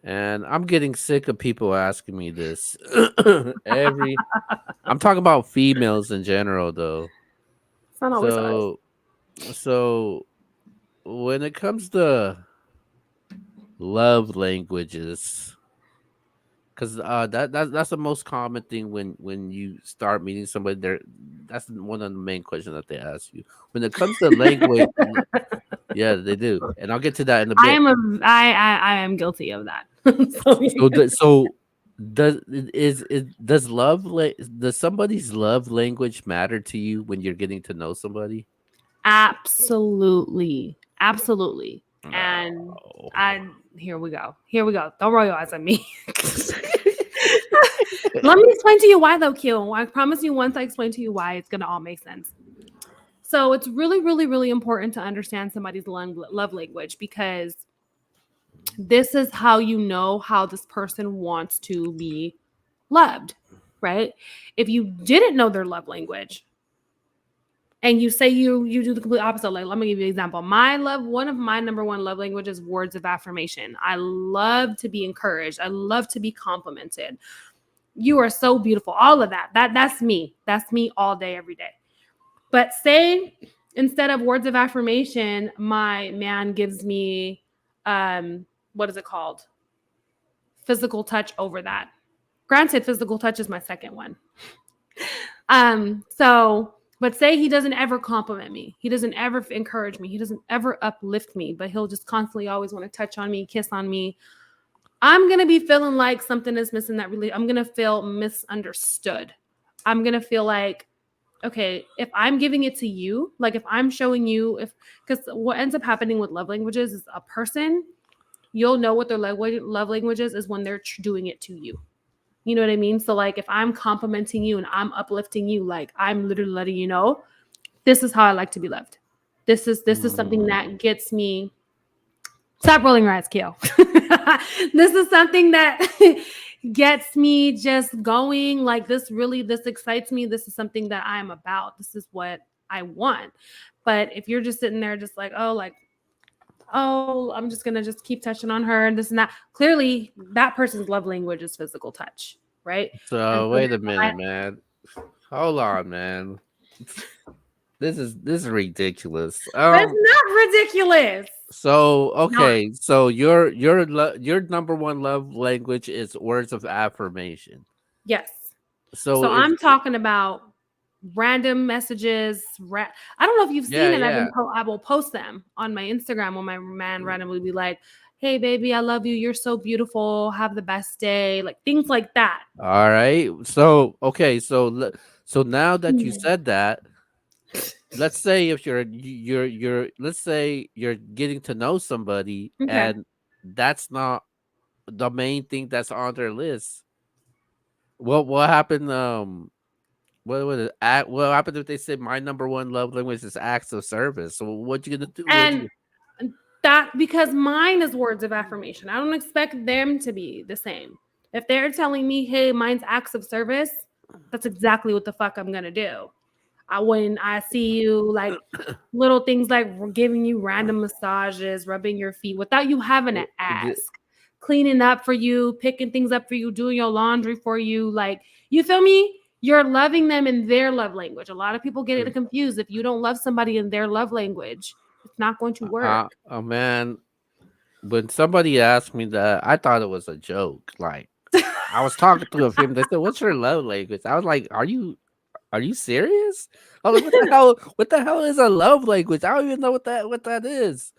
And I'm getting sick of people asking me this. Every I'm talking about females in general though. It's not always us. So so when it comes to love languages, because that's the most common thing when you start meeting somebody. There, that's one of the main questions that they ask you. When it comes to language, yeah, they do, and I'll get to that in a I bit. am a I am guilty of that. So, So does does somebody's love language matter to you when you're getting to know somebody? absolutely, absolutely. And Oh. I here we go. Here we go. Don't roll your eyes at me. Let me explain to you why though, Q. I promise you once I explain to you why, it's gonna all make sense. So it's really, really, really important to understand somebody's love language because this is how you know how this person wants to be loved, right? If you didn't know their love language and you say you do the complete opposite, like let me give you an example. One of my number one love languages is words of affirmation. I love to be encouraged. I love to be complimented. You are so beautiful. All of that. That's me. That's me all day, every day. But say instead of words of affirmation, my man gives me what is it called? Physical touch over that. Granted, physical touch is my second one. But say he doesn't ever compliment me. He doesn't ever encourage me. He doesn't ever uplift me, but he'll just constantly always want to touch on me, kiss on me. I'm going to be feeling like something is missing that really, I'm going to feel misunderstood. I'm going to feel like, okay, if I'm giving it to you, like if I'm showing you, because what ends up happening with love languages is a person, you'll know what their love language is when they're doing it to you. You know what I mean? So like if I'm complimenting you and I'm uplifting you, like I'm literally letting you know, this is how I like to be loved. This is something Mm. that gets me. Stop rolling your eyes, Kale. This is something that gets me just going. Like this excites me. This is something that I'm about. This is what I want. But if you're just sitting there just oh, I'm just gonna just keep touching on her and this and that. Clearly, that person's love language is physical touch, right? And So so wait a I, minute, man. Hold on, man. This is ridiculous. that's not ridiculous. So Not. okay, so your number one love language is words of affirmation. Yes. So So if I'm talking about random messages. I don't know if you've yeah, seen it. yeah. I will post them on my Instagram when my man randomly be like, "Hey, baby, I love you. You're so beautiful. Have the best day." Like things like that. All right. So okay, so now that you Hmm. said that, let's say if you're let's say you're getting to know somebody Okay. and that's not the main thing that's on their list. What happened? What was it? What happened if they said my number one love language is acts of service? So what you gonna do? And that because mine is words of affirmation. I don't expect them to be the same. If they're telling me, "Hey, mine's acts of service," that's exactly what the fuck I'm gonna do. When I see you, like little things like giving you random massages, rubbing your feet without you having to The- ask, cleaning up for you, picking things up for you, doing your laundry for you. Like, you feel me? You're loving them in their love language. A lot of people get it confused. If you don't love somebody in their love language, it's not going to work. oh man, when somebody asked me that, I thought it was a joke. Like I was talking to a friend. They said, "What's your love language?" I was like, Are you serious?" I was like, "What the hell? What the hell is a love language? I don't even know what that is."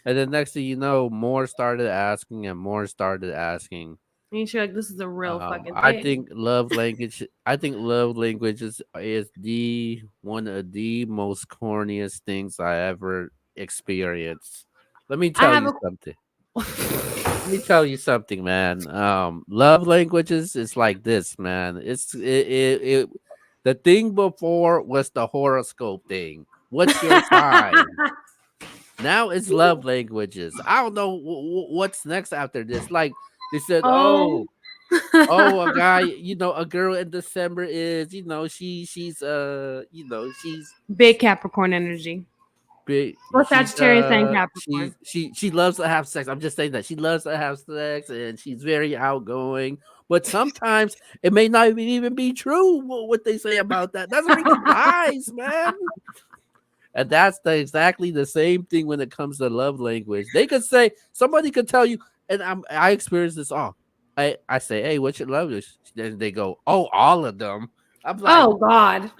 And then next thing you know, more started asking and more started asking. And you're like, this is a real fucking I thing. think love language. I think love languages is the one of the most corniest things I ever experienced. Let me I tell have you a something. Let me tell you something, man. Love languages is like this, man. The thing before was the horoscope thing. What's your sign? Now it's love languages. I don't know what's next after this. Like they said, oh. oh, a guy, a girl in December is, she's she's Big Capricorn energy. big. Or She's Sagittarius and Capricorn. she loves to have sex. I'm just saying that she loves to have sex, and she's very outgoing. But sometimes it may not even be true what they say about that. That's already lies, man. And that's exactly the same thing when it comes to love language. They could say somebody could tell you, and I experienced this all. I say, hey, what's your love language? Then they go, oh, all of them. I'm like, Oh God.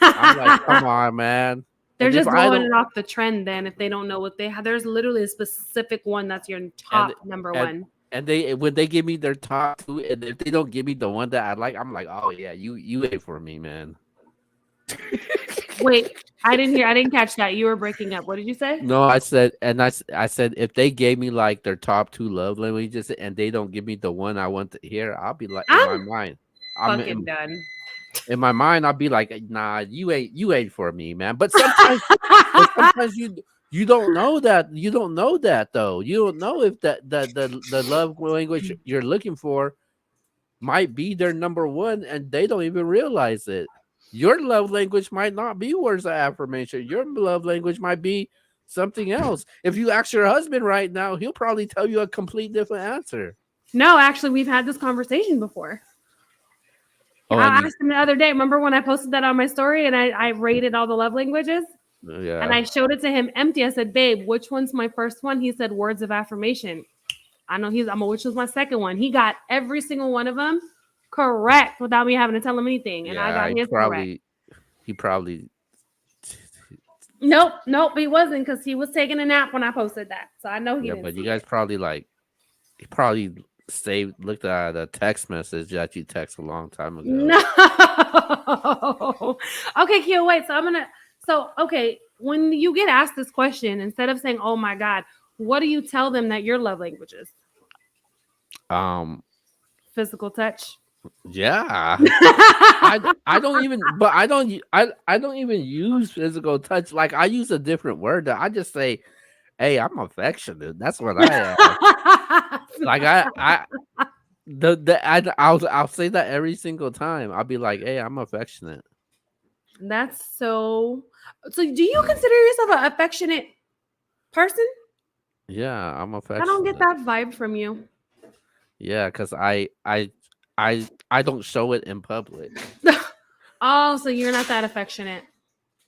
I'm like, come on, man. They're And if just I going don't, it off the trend then if they don't know what they have. There's literally a specific one that's your and top number and one. and they when they give me their top two, and if they don't give me the one that I like, I'm like, oh yeah, you ate for me, man. Wait, I didn't catch that. You were breaking up. What did you say? No, I said, and I said, if they gave me like their top two love languages, and they don't give me the one I want to hear, I'll be like, in my I'm mind, I'm fucking done. in my mind, I'll be like, nah, you ain't for me, man. But sometimes you don't know that. You don't know that though. You don't know if the love language you're looking for might be their number one, and they don't even realize it. Your love language might not be words of affirmation. Your love language might be something else. If you ask your husband right now, he'll probably tell you a complete different answer. No, actually, we've had this conversation before. Oh, and I you, asked him the other day. Remember when I posted that on my story and I rated all the love languages? And yeah, I showed it to him empty. I said, babe, which one's my first one? He said, words of affirmation. I know which was my second one. He got every single one of them correct without me having to tell him anything. And I yeah, got his correct. he probably, Nope, nope, he wasn't because he was taking a nap when I posted that. So I know he yeah, didn't but you see guys it. probably like, he probably looked at a text message that you text a long time ago. No. Okay, Q, wait. Okay, when you get asked this question, instead of saying, oh my God, what do you tell them that your love language is? Um, Physical touch. yeah, I don't even, but I don't even use physical touch. Like I use a different word. I just say, "Hey, I'm affectionate." That's what I am. Like I'll say that every single time. I'll be like, "Hey, I'm affectionate." That's so do you consider yourself an affectionate person? Yeah, I'm I don't get affectionate. that vibe from you. Yeah, because I don't show it in public. Oh, so you're not that affectionate.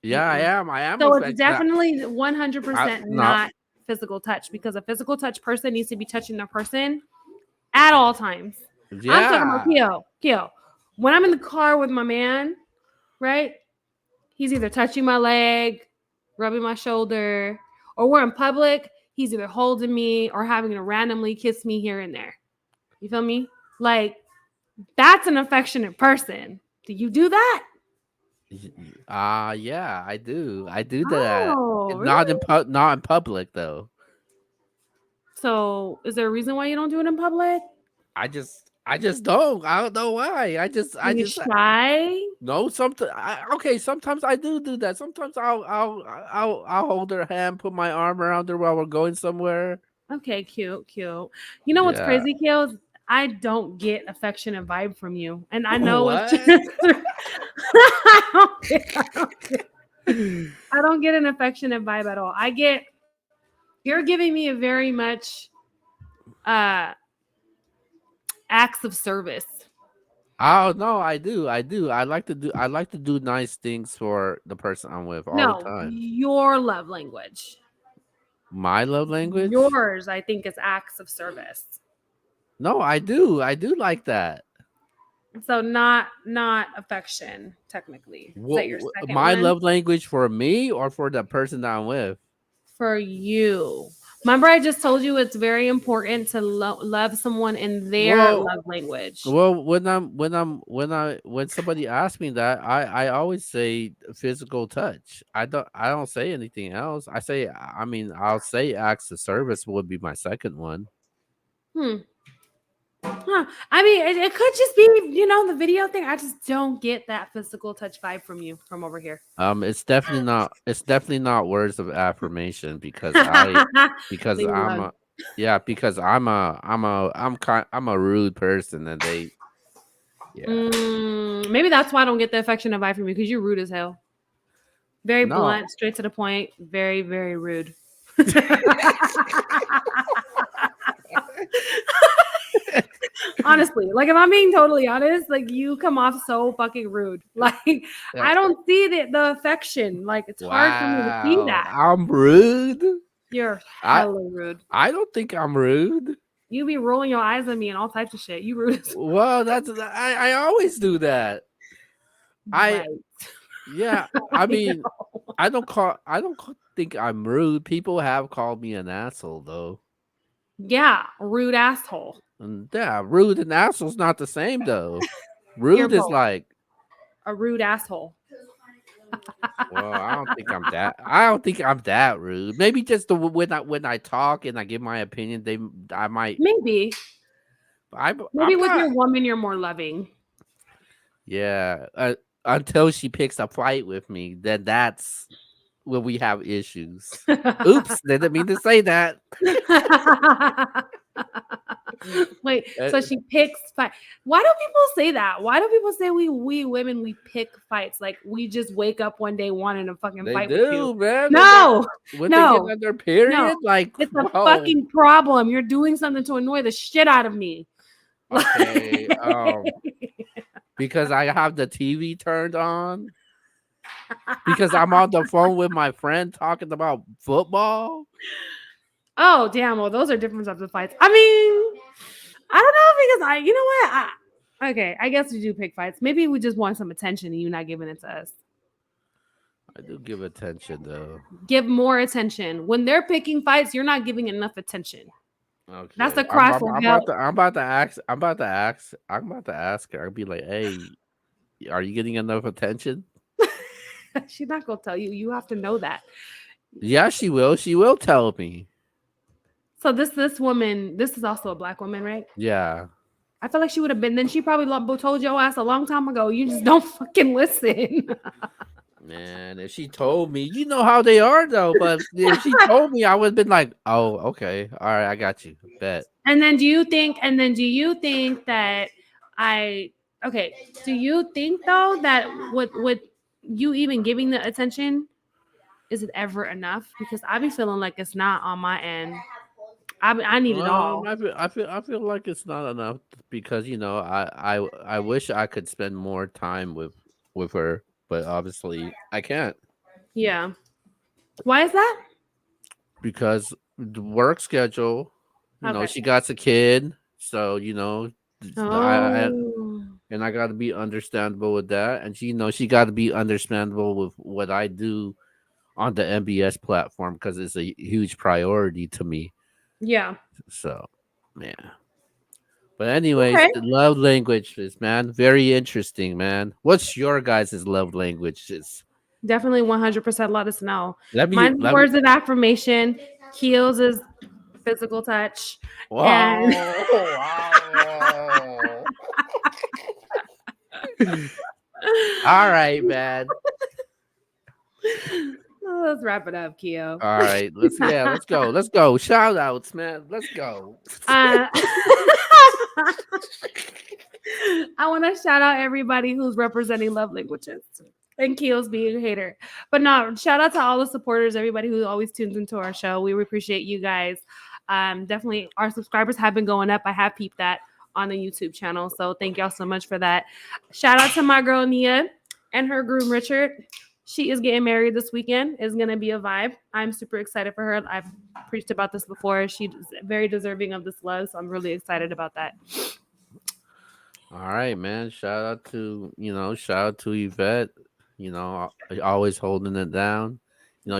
Yeah, I Mm-mm. am. I am So it's affectionate. definitely I 100% no. not physical touch because a physical touch person needs to be touching their person at all times. I'm talking about Yeah. Keo. When I'm in the car with my man, right? He's either touching my leg, rubbing my shoulder, or we're in public. He's either holding me or having to randomly kiss me here and there. You feel me? Like, that's an affectionate person. Do you do that? Yeah, I do. I do that. Oh, really? Not in public though. So, is there a reason why you don't do it in public? I just don't. I don't know why. Are you shy? no. Okay. Sometimes I do that. Sometimes I'll hold her hand, put my arm around her while we're going somewhere. Okay, cute, cute. You know what's Yeah. crazy, Kale? I don't get affectionate vibe from you, and I know it's just What? I don't get an affectionate vibe at all. You're giving me a very much uh acts of service. Oh no, I do. I do. I like to do nice things for the person I'm with all the No, time. your love language. My love language? Yours, I think, is acts of service. No, I do. I do like that. So not affection, technically. Is that your second My one? love language for me or for the person that I'm with? For you. Remember, I just told you it's very important to love someone in their Well, love language. when somebody asks me that, I always say physical touch. I don't say anything else. I mean I'll say acts of service would be my second one. Hmm. Huh. I mean, it could just be, the video thing. I just don't get that physical touch vibe from you from over here. It's definitely not words of affirmation because Leave me I'm alone. a yeah, because I'm a rude person, and they yeah. Maybe that's why I don't get the affectionate vibe from you because you're rude as hell. Very No. blunt, straight to the point, very, very rude. Honestly, like if I'm being totally honest, like you come off so fucking rude. Like Yeah. I don't see the affection. Like it's hard for me to see Wow. that. I'm rude. You're I hella rude. I don't think I'm rude. You be rolling your eyes at me and all types of shit. You rude as Well, I always do that. I right. Yeah, I mean, think I'm rude. People have called me an asshole though. Yeah, rude asshole. And yeah, rude and asshole's not the same though. You're Rude is both like, a rude asshole. well, I don't think I'm that rude. Maybe just when I talk and I give my opinion, I might Maybe. I'm Maybe with not. your woman you're more loving. Yeah, until she picks a fight with me, then that's when we have issues. Oops, didn't mean to say that. Wait, Uh, so she picks fight. Why do people say that? Why do people say we women we pick fights? Like we just wake up one day wanting to fucking They fight with you. do, man. No, When they get no, on their no. period, like, It's a whoa. fucking problem. You're doing something to annoy the shit out of me. Like, Okay, because I have the TV turned on, because I'm on the phone with my friend talking about football. oh damn. Well, those are different types of fights. I mean, I don't know because you know what? Okay, I guess we do pick fights. Maybe we just want some attention and you not giving it to us. I do give attention though. Give more attention. When they're picking fights, you're not giving enough attention. That's Okay, a cry for help. I'm about to ask. I'm about to ask her. I'll be like, "Hey, are you getting enough attention?" She's not gonna tell you. You have to know that. Yeah, she will. She will tell me. So this woman, this is also a black woman, right? Yeah. I feel like she would have been. Then she probably told your ass a long time ago. You just don't fucking listen. Man, if she told me, you know how they are though. But if she told me, I would have been like, "Oh, okay, all right, I got you." Bet. And then do you think? And then do you think that I? Okay. Do you think though that with you even giving the attention, is it ever enough? Because I be feeling like it's not on my end. I need it all. I feel like it's not enough because I wish I could spend more time with her, but obviously I can't Yeah. Why is that? because the work schedule. Okay. She got a kid, so I Oh. and I got to be understandable with that, and she got to be understandable with what I do on the MBS platform because it's a huge priority to me. Yeah. So, yeah. But anyways, Okay. the love languages, man, very interesting, man. What's your guys' love languages? Definitely 100% let us know. Let me Mine's let me. words of affirmation. Keels is physical touch. And Wow, wow. All right, man. oh, let's wrap it up, Keo. All right, let's go, let's go. Shout outs, man. Let's go. Uh, I want to shout out everybody who's representing love languages and Keel's being a hater. But no, shout out to all the supporters, everybody who always tunes into our show. We appreciate you guys. Definitely, our subscribers have been going up. I have peeped that on the YouTube channel. So thank y'all so much for that. Shout out to my girl Nia and her groom Richard. She is getting married this weekend. It's gonna be a vibe. I'm super excited for her. I've preached about this before. She's very deserving of this love, so I'm really excited about that. All right, man. Shout out to Yvette. Always holding it down.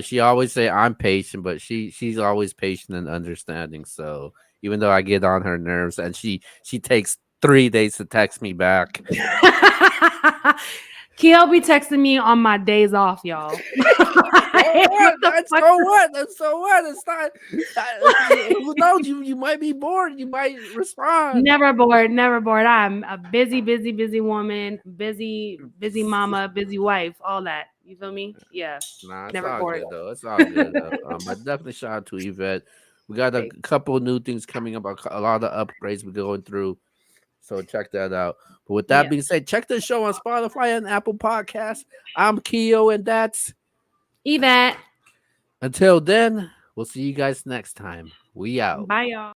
She always say I'm patient, but she's always patient and understanding. So even though I get on her nerves, and she takes 3 days to text me back. Kiel be texting me on my days off, y'all. So what? What the That's fuck? so what? That's so what? It's not. Who knows? You might be bored. You might respond. Never bored, never bored. I'm a busy, busy, busy woman, busy, busy mama, busy wife, all that. You feel me? Yeah, Nah, it's never all bored. good though. It's all good though. But definitely shout out to Yvette. We got a Thanks. couple new things coming up. A lot of upgrades we're going through. So check that out. But with that Yeah. being said, check the show on Spotify and Apple Podcasts. I'm Keo, and that's Yvette. Until then, we'll see you guys next time. We out. Bye, y'all.